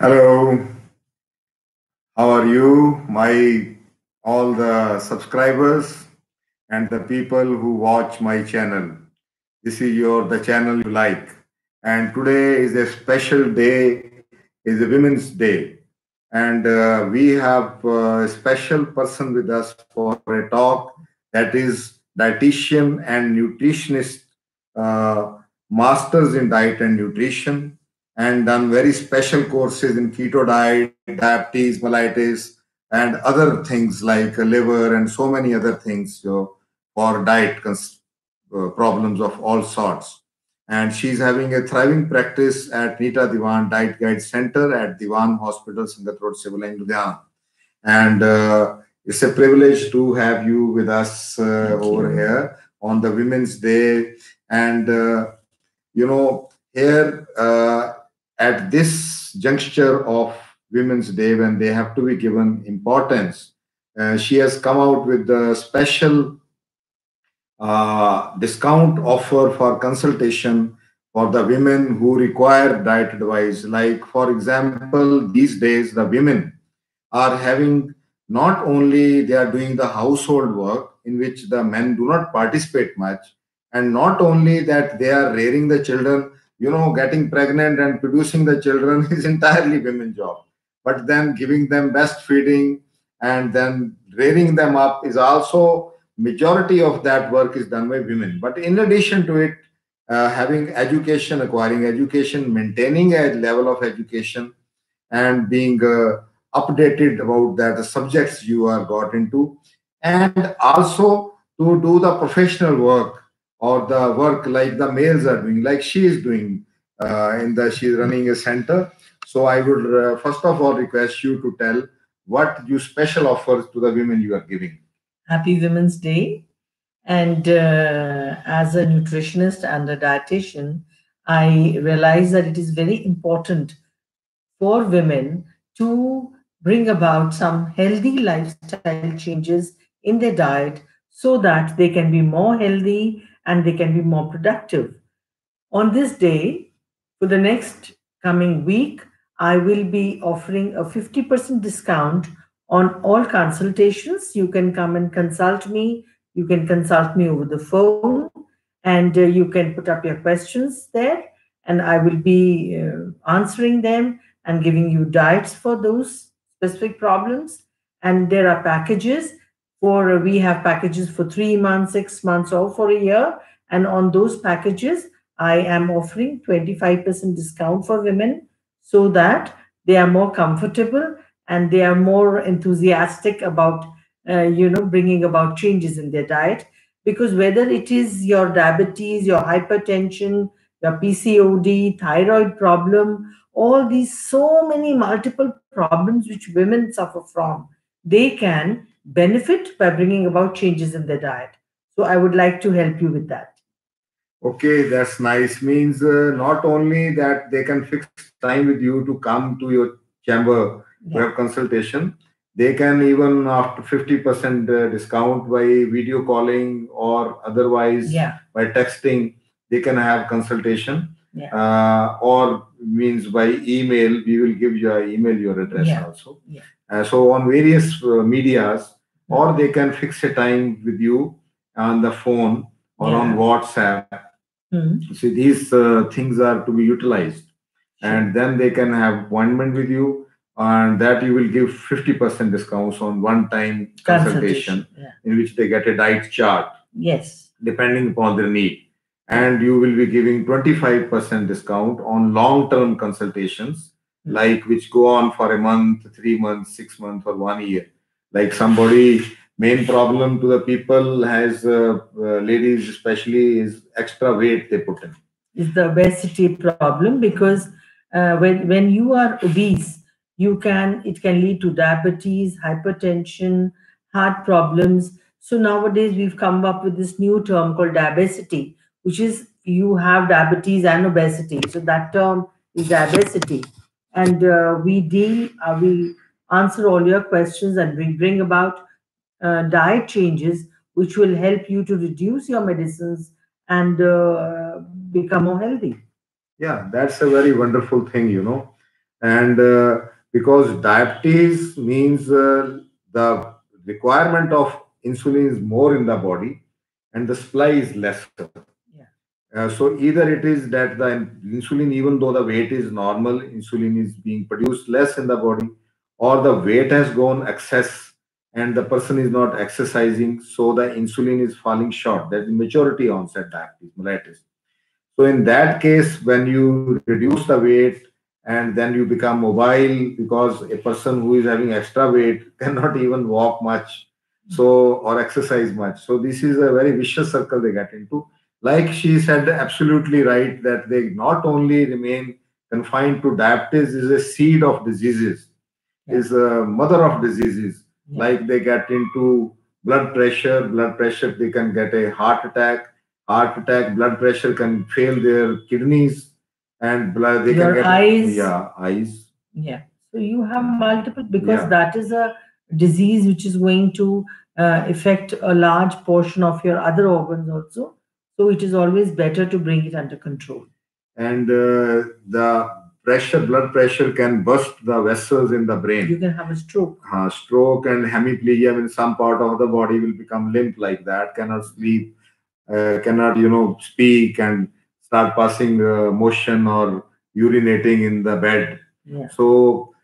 Hello, how are you? My all the subscribers and the people who watch my channel. This is the channel you like. And today is a special day, is a Women's Day. And we have a special person with us for a talk that is dietitian and nutritionist, uh, masters in diet and nutrition, and done very special courses in keto diet, diabetes, mellitus, and other things like liver and so many other things for problems of all sorts. And she's having a thriving practice at Neeta Dewan Diet Guide Center at Dewan Hospital, Sangat Road, Civil Line, Ludhiana. And it's a privilege to have you with us over here on the Women's Day. And, here at this juncture of Women's Day, when they have to be given importance, she has come out with a special discount offer for consultation for the women who require diet advice. Like, for example, these days the women are having, not only they are doing the household work in which the men do not participate much, and not only that they are rearing the children, getting pregnant and producing the children is entirely women's job, but then giving them best feeding and then rearing them up is also, majority of that work is done by women. But in addition to it, having education, acquiring education, maintaining a level of education, and being updated about that the subjects you are got into, and also to do the professional work or the work like the males are doing, like she is doing in the she's running a center. So I would first of all request you to tell what you special offers to the women you are giving. Happy Women's Day. And as a nutritionist and a dietitian, I realize that it is very important for women to bring about some healthy lifestyle changes in their diet so that they can be more healthy and they can be more productive. On this day, for the next coming week, I will be offering a 50% discount on all consultations. You can come and consult me. You can consult me over the phone, and you can put up your questions there, and I will be answering them and giving you diets for those specific problems. And there are packages for, we have packages for 3 months, 6 months, or for a year. And on those packages, I am offering 25% discount for women so that they are more comfortable and they are more enthusiastic about, bringing about changes in their diet. Because whether it is your diabetes, your hypertension, your PCOD, thyroid problem, all these so many multiple problems which women suffer from, they can benefit by bringing about changes in their diet. So I would like to help you with that. Okay, that's nice. Means not only that they can fix time with you to come to your chamber to have consultation, they can even after 50% discount by video calling or otherwise by texting, they can have consultation. Or means by email, we will give your email, your address also. So on various medias, or they can fix a time with you on the phone or on WhatsApp. See, these things are to be utilized, and then they can have appointment with you, and that you will give 50% discounts on one-time consultation, in which they get a diet chart. Yes. Depending upon their need, and you will be giving 25% discount on long-term consultations, like which go on for a month, 3 months, 6 months, or 1 year. Like somebody, main problem to the people has ladies especially is extra weight they put in. Is the obesity problem, because when you are obese, it can lead to diabetes, hypertension, heart problems. So nowadays we've come up with this new term called diabesity, which is you have diabetes and obesity. So that term is diabesity, and we answer all your questions, and we bring about diet changes which will help you to reduce your medicines and become more healthy. Yeah, that's a very wonderful thing. And because diabetes means the requirement of insulin is more in the body and the supply is lesser. Yeah. So either it is that the insulin, even though the weight is normal, insulin is being produced less in the body, or the weight has gone excess and the person is not exercising, so the insulin is falling short. That is maturity onset diabetes mellitus. So in that case, when you reduce the weight and then you become mobile, because a person who is having extra weight cannot even walk much, so or exercise much. So this is a very vicious circle they get into. Like she said, absolutely right that they not only remain confined to diabetes is a seed of diseases, Yeah. is a mother of diseases. Yeah. Like they get into blood pressure, they can get a heart attack, blood pressure can fail their kidneys, and blood, they can Your get, eyes. yeah, eyes. Yeah. So you have multiple, because Yeah. that is a disease which is going to affect a large portion of your other organs also. So it is always better to bring it under control. And the blood pressure can burst the vessels in the brain. You can have a stroke. Stroke and hemiplegia, in some part of the body will become limp like that, cannot sleep, cannot, speak and start passing motion or urinating in the bed. Yeah. So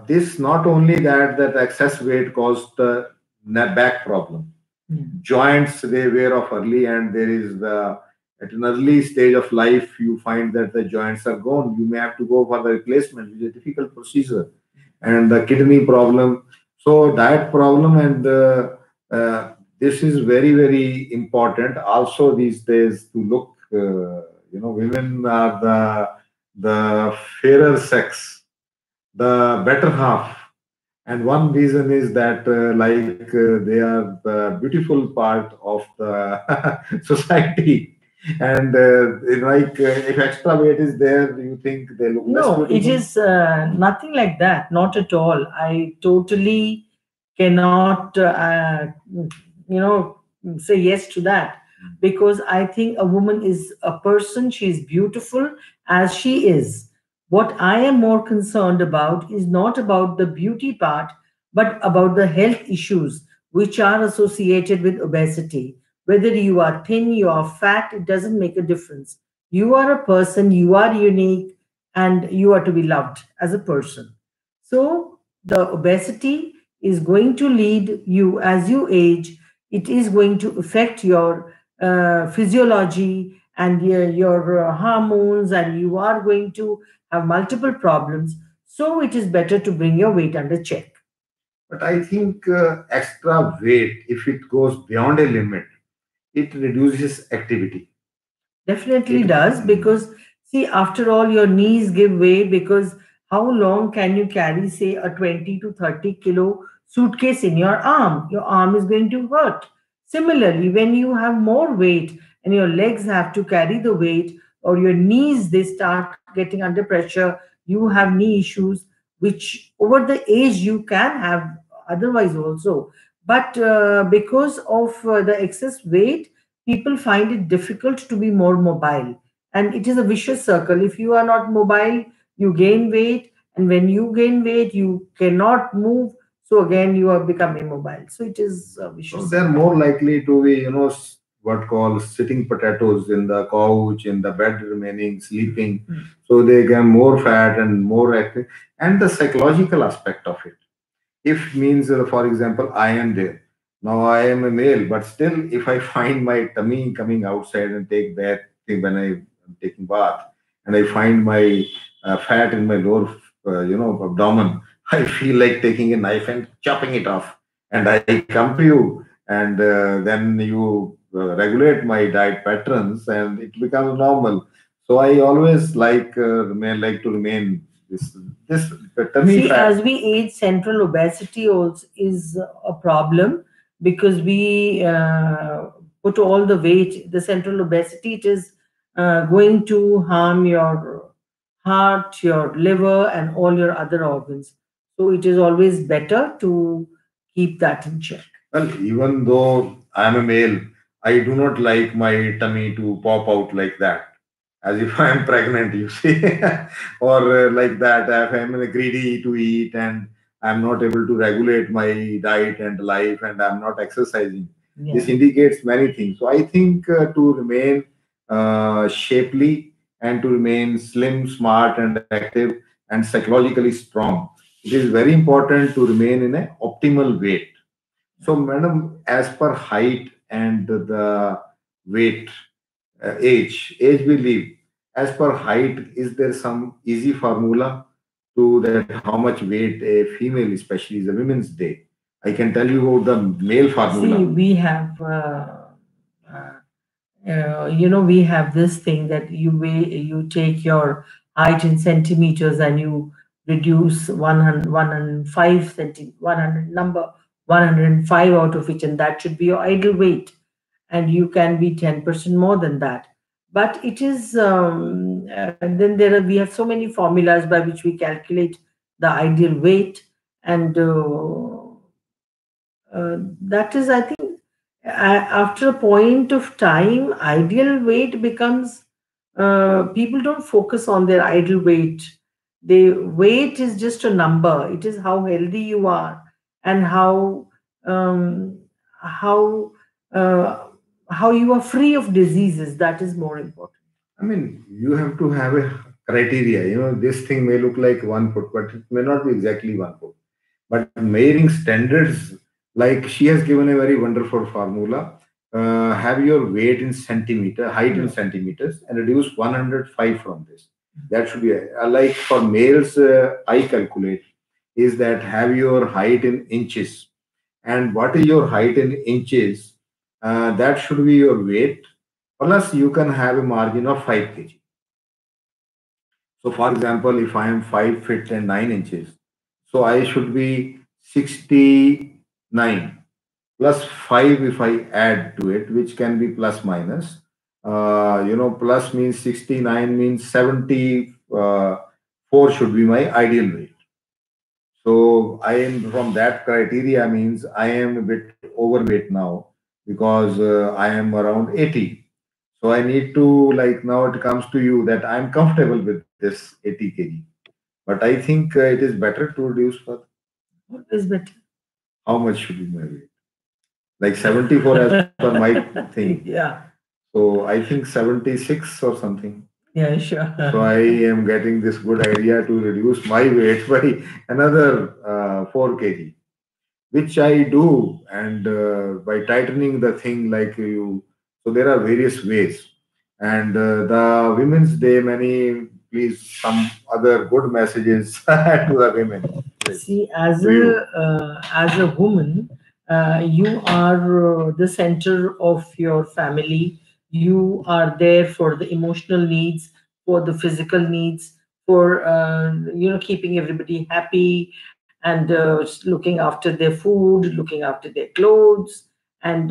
this not only that excess weight caused the back problem. Yeah. Joints they wear off early, and there is the at an early stage of life you find that the joints are gone. You may have to go for the replacement, which is a difficult procedure. And the kidney problem, so diet problem, and uh, this is very very important also these days to look. Women are the fairer sex, the better half, and one reason is that they are the beautiful part of the society. And if extra weight is there, you think they look less No, it beautiful. is nothing like that. Not at all. I totally cannot, say yes to that, because I think a woman is a person. She is beautiful as she is. What I am more concerned about is not about the beauty part, but about the health issues which are associated with obesity. Whether you are thin, you are fat, it doesn't make a difference. You are a person, you are unique, and you are to be loved as a person. So, the obesity is going to lead you as you age, it is going to affect your physiology and your hormones, and you are going to have multiple problems. So, it is better to bring your weight under check. But I think extra weight, if it goes beyond a limit, it reduces activity. Definitely does, because see, after all, your knees give way. Because how long can you carry, say, a 20 to 30 kilo suitcase in your arm? Your arm is going to hurt. Similarly, when you have more weight and your legs have to carry the weight, or your knees they start getting under pressure, you have knee issues, which over the age you can have otherwise also. But because of the excess weight, people find it difficult to be more mobile. And it is a vicious circle. If you are not mobile, you gain weight. And when you gain weight, you cannot move. So again, you are become immobile. So it is a So vicious they're circle. more likely to be, what call sitting potatoes in the couch, in the bed, remaining sleeping. So they get more fat and more active. And the psychological aspect of it. If means, for example, I am there. Now I am a male, but still, if I find my tummy coming outside and take bath when I am taking bath, and I find my fat in my lower, abdomen, I feel like taking a knife and chopping it off. And I come to you, and then you regulate my diet patterns, and it becomes normal. So I always like to remain this tummy See, fat. as we age, central obesity also is a problem, because we put all the weight, the central obesity, it is going to harm your heart, your liver, and all your other organs. So it is always better to keep that in check. Well, even though I'm a male, I do not like my tummy to pop out like that. as if I am pregnant, you see, or like that. If I'm greedy to eat and I'm not able to regulate my diet and life, and I'm not exercising, this Yeah. indicates many things. So I think to remain shapely and to remain slim, smart, and active and psychologically strong, it is very important to remain in a optimal weight. So, madam, as per height and the weight, age we live, as per height, is there some easy formula to that how much weight a female, especially is a women's day? I can tell you about the male See, formula. we have, we have this thing that you take your height in centimeters and you reduce 100, 105 100 number 105 out of which, and that should be your ideal weight, and you can be 10% more than that. But it is then we have so many formulas by which we calculate the ideal weight, and that is, I think, after a point of time, ideal weight becomes, people don't focus on their ideal weight. The weight is just a number. It is how healthy you are, and um, how uh, how you are free of diseases. That is more important. I mean, you have to have a criteria. You know, this thing may look like 1 foot, but it may not be exactly 1 foot. But measuring standards, like she has given a very wonderful formula. Have your weight in centimeter, height in Yeah. centimeters, and reduce 105 from this. That should be like for males. I calculate is that have your height in inches, and what is your height in inches? That should be your weight. Plus, you can have a margin of 5 kg. So, for example, if I am 5 feet and 9 inches, so I should be 69 plus 5 if I add to it, which can be plus minus. Plus means 69 means 74 should be my ideal weight. So I am from that criteria means I am a bit overweight now because I am around 80. So I need to like now it comes to you that I'm comfortable with this 80 kg. But I think it is better to reduce further. What is better? How much should be my weight? Like 74 as per my thing. Yeah. So I think 76 or something. Yeah, sure. So I am getting this good idea to reduce my weight by another 4 kg, which I do, and by tightening the thing like you. So there are various ways, and the Women's Day, many please some other good messages to the women, please, See, to you. as a woman, you are the center of your family. You are there for the emotional needs, for the physical needs, for keeping everybody happy, and looking after their food, looking after their clothes, and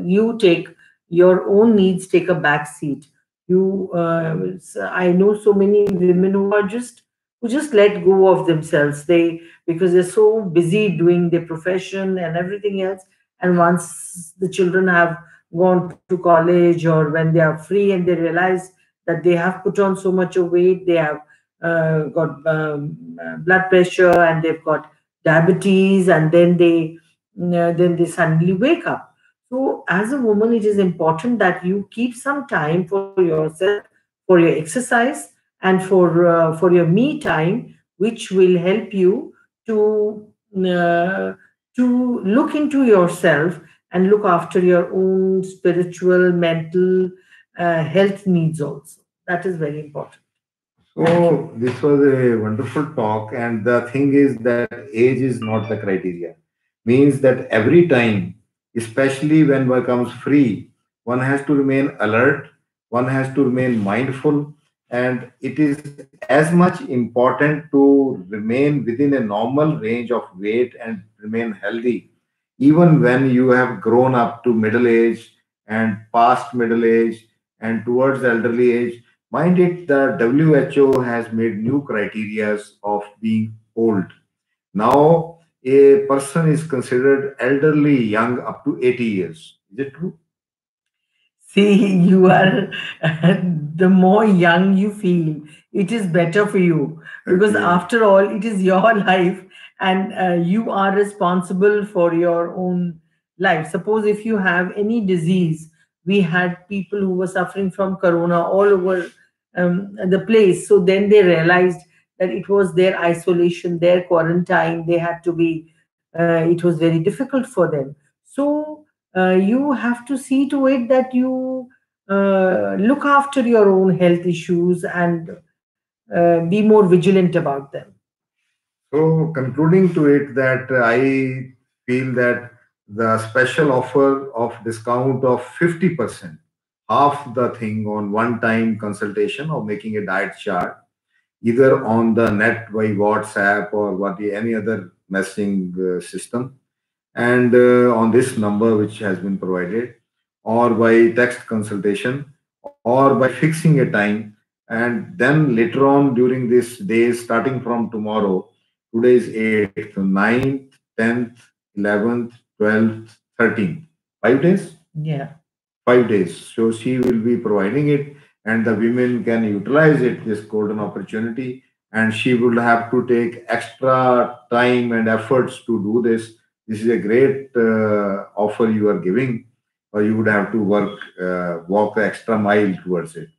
you take your own needs take a back seat. I know so many women who just let go of themselves. Because they're so busy doing their profession and everything else, and once the children have gone to college, or when they are free and they realize that they have put on so much of weight, they have got blood pressure, and they've got diabetes, and then they suddenly wake up. So as a woman, it is important that you keep some time for yourself, for your exercise, and for your me time, which will help you to uh, to look into yourself and look after your own spiritual, mental health needs also. That is very important. So this was a wonderful talk, and the thing is that age is not the criteria. Means that every time, especially when one comes free, one has to remain alert, one has to remain mindful, and it is as much important to remain within a normal range of weight and remain healthy, even when you have grown up to middle age and past middle age and towards elderly age. Mind it, the WHO has made new criteria of being old. Now, a person is considered elderly young up to 80 years. Is it true? See, you are, the more young you feel, it is better for you, because Okay. after all, it is your life, and you are responsible for your own life. Suppose if you have any disease, we had people who were suffering from corona all over the place. So then they realized that it was their isolation, their quarantine. They had to be, it was very difficult for them. So you have to see to it that you look after your own health issues and be more vigilant about them. So concluding to it that I feel that the special offer of discount of 50%, half the thing on one-time consultation or making a diet chart, either on the net by WhatsApp or any other messaging system, and on this number which has been provided, or by text consultation, or by fixing a time, and then later on during this day, starting from tomorrow, today is 8th, ninth, 10th, 11th, 12th, 13th, 5 days. Yeah. 5 days. So she will be providing it, and the women can utilize it, this golden opportunity. And she will have to take extra time and efforts to do this. This is a great offer you are giving, or you would have to walk the extra mile towards it.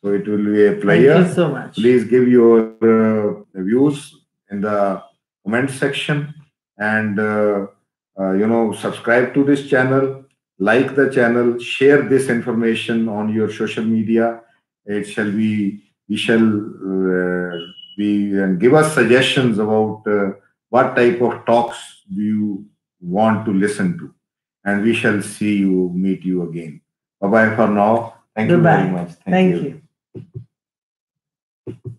So it will be a Thank you pleasure. so much. Please give your views in the comment section, and subscribe to this channel, like the channel, share this information on your social media. It shall be we shall be and give us suggestions about what type of talks do you want to listen to, and we shall meet you again. Bye bye for now. Thank Bye you very bye. much. Thank Thank you. you.